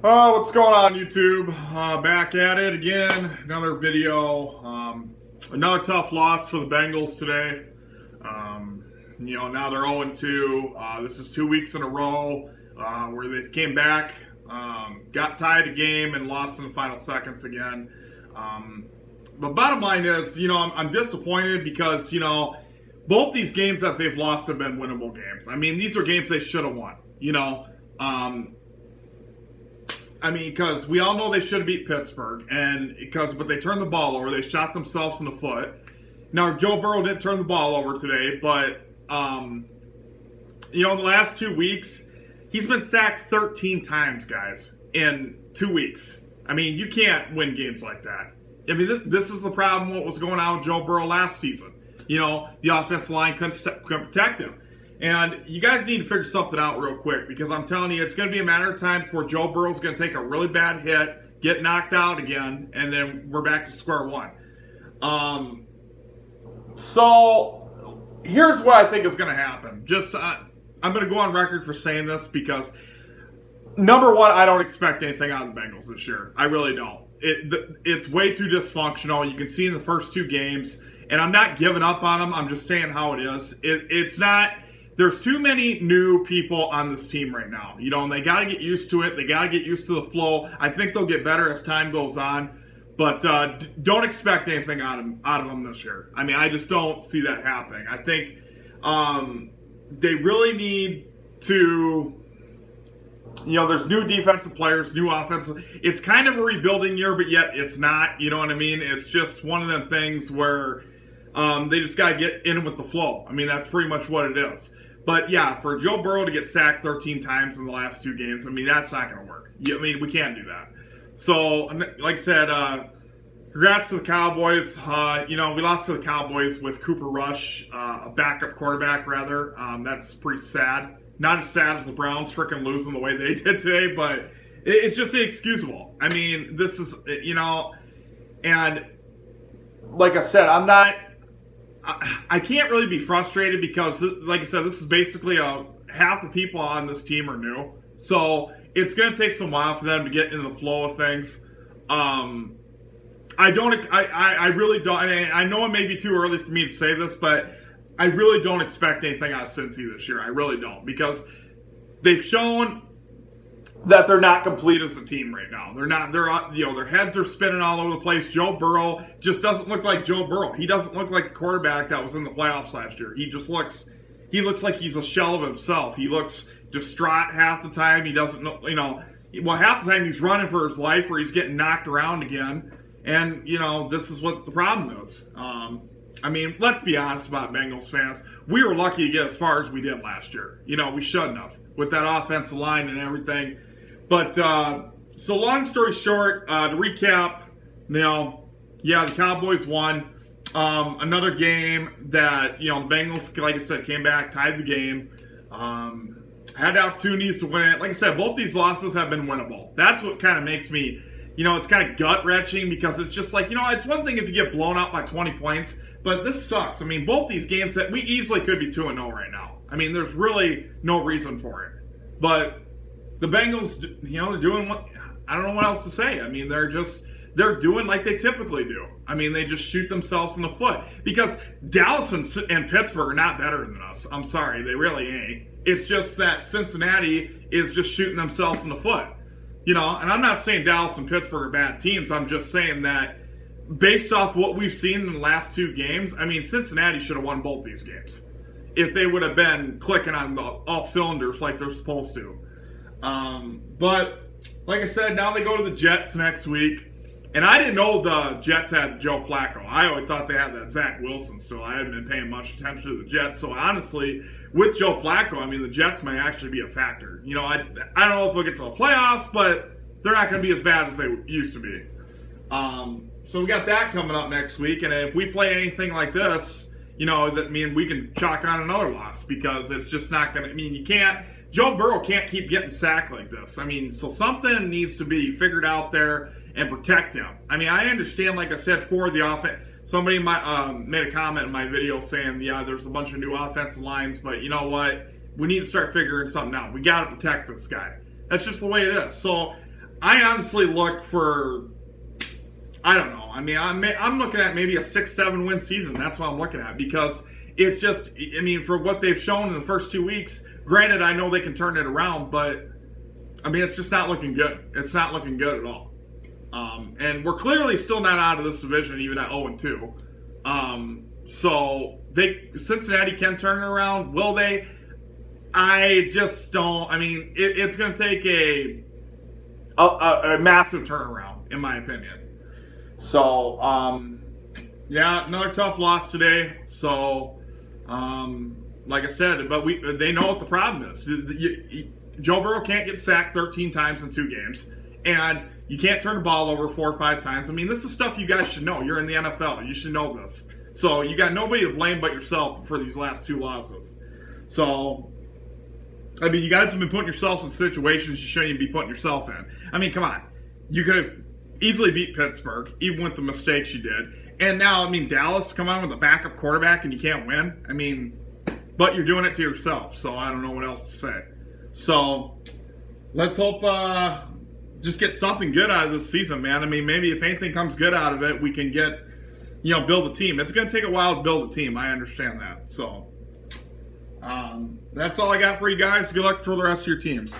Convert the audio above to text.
What's going on, YouTube? Back at it again. Another video. Another tough loss for the Bengals today. Now they're 0-2. This is 2 weeks in a row where they came back, got tied a game, and lost in the final seconds again. But bottom line is, I'm disappointed because, both these games that they've lost have been winnable games. I mean, these are games they should have won, because we all know they should have beat Pittsburgh, but they turned the ball over. They shot themselves in the foot. Now, Joe Burrow didn't turn the ball over today, but in the last 2 weeks, he's been sacked 13 times, guys, in 2 weeks. I mean, you can't win games like that. I mean, this is the problem. What was going on with Joe Burrow last season? The offensive line couldn't protect him. And you guys need to figure something out real quick, because I'm telling you, it's going to be a matter of time before Joe Burrow's going to take a really bad hit, get knocked out again, and then we're back to square one. So here's what I think is going to happen. I'm going to go on record for saying this because, number one, I don't expect anything out of the Bengals this year. I really don't. It's way too dysfunctional. You can see in the first 2 games, and I'm not giving up on them. I'm just saying how it is. It's not. There's too many new people on this team right now, and they got to get used to it. They got to get used to the flow. I think they'll get better as time goes on, but don't expect anything out of them this year. I mean, I just don't see that happening. I think they really need to, there's new defensive players, new offensive. It's kind of a rebuilding year, but yet it's not. You know what I mean? It's just one of them things where they just got to get in with the flow. I mean, that's pretty much what it is. But yeah, for Joe Burrow to get sacked 13 times in the last 2 games, I mean, that's not going to work. I mean, we can't do that. So, like I said, congrats to the Cowboys. We lost to the Cowboys with Cooper Rush, a backup quarterback, rather. That's pretty sad. Not as sad as the Browns freaking losing the way they did today, but it's just inexcusable. I mean, this is, and like I said, I can't really be frustrated because, like I said, this is basically half the people on this team are new. So it's going to take some while for them to get into the flow of things. I really don't. I know it may be too early for me to say this, but I really don't expect anything out of Cincy this year. I really don't, because they've shown that they're not complete as a team right now. They're not. Their heads are spinning all over the place. Joe Burrow just doesn't look like Joe Burrow. He doesn't look like the quarterback that was in the playoffs last year. He looks like he's a shell of himself. He looks distraught half the time. He doesn't know. Half the time he's running for his life, or he's getting knocked around again. And this is what the problem is. I mean, let's be honest about Bengals fans. We were lucky to get as far as we did last year. We shouldn't have, with that offensive line and everything. But, so long story short, to recap, the Cowboys won. Another game that, the Bengals, like I said, came back, tied the game, had opportunities to win it. Like I said, both these losses have been winnable. That's what kind of makes me, it's kind of gut-wrenching, because it's just like, it's one thing if you get blown out by 20 points, but this sucks. I mean, both these games that we easily could be 2-0 right now. I mean, there's really no reason for it. But the Bengals, they're doing what, I don't know what else to say. I mean, they're doing like they typically do. I mean, they just shoot themselves in the foot, because Dallas and Pittsburgh are not better than us. I'm sorry, they really ain't. It's just that Cincinnati is just shooting themselves in the foot. And I'm not saying Dallas and Pittsburgh are bad teams. I'm just saying that based off what we've seen in the last 2 games, I mean, Cincinnati should have won both these games if they would have been clicking on all cylinders like they're supposed to. But like I said, now they go to the Jets next week. And I didn't know the Jets had Joe Flacco. I always thought they had that Zach Wilson still. I hadn't been paying much attention to the Jets. So honestly, with Joe Flacco, I mean, the Jets may actually be a factor. I don't know if they'll get to the playoffs, but they're not going to be as bad as they used to be. So we got that coming up next week. And if we play anything like this, we can chalk on another loss, because it's just not going to, you can't. Joe Burrow can't keep getting sacked like this. I mean, so something needs to be figured out there and protect him. I mean, I understand, like I said, for the offense. Somebody made a comment in my video saying, yeah, there's a bunch of new offensive lines, but you know what? We need to start figuring something out. We got to protect this guy. That's just the way it is. So I honestly look for, I don't know. I mean, I'm looking at maybe a 6-7 win season. That's what I'm looking at, because it's just, I mean, for what they've shown in the first 2 weeks, granted, I know they can turn it around, but I mean, it's just not looking good. It's not looking good at all. And we're clearly still not out of this division, even at 0-2. So Cincinnati can turn it around. Will they? I just don't. I mean, it's going to take a massive turnaround, in my opinion. So, yeah, another tough loss today. So, like I said, but they know what the problem is. Joe Burrow can't get sacked 13 times in 2 games, and you can't turn the ball over 4 or 5 times. I mean, this is stuff you guys should know. You're in the NFL. You should know this. So you got nobody to blame but yourself for these last 2 losses. So, I mean, you guys have been putting yourselves in situations you shouldn't even be putting yourself in. I mean, come on. You could have easily beat Pittsburgh, even with the mistakes you did. And now, I mean, Dallas, come on with a backup quarterback and you can't win. I mean, but you're doing it to yourself. So I don't know what else to say. So let's hope just get something good out of this season, man. I mean, maybe if anything comes good out of it, we can get, build a team. It's going to take a while to build a team. I understand that. So that's all I got for you guys. Good luck for the rest of your teams.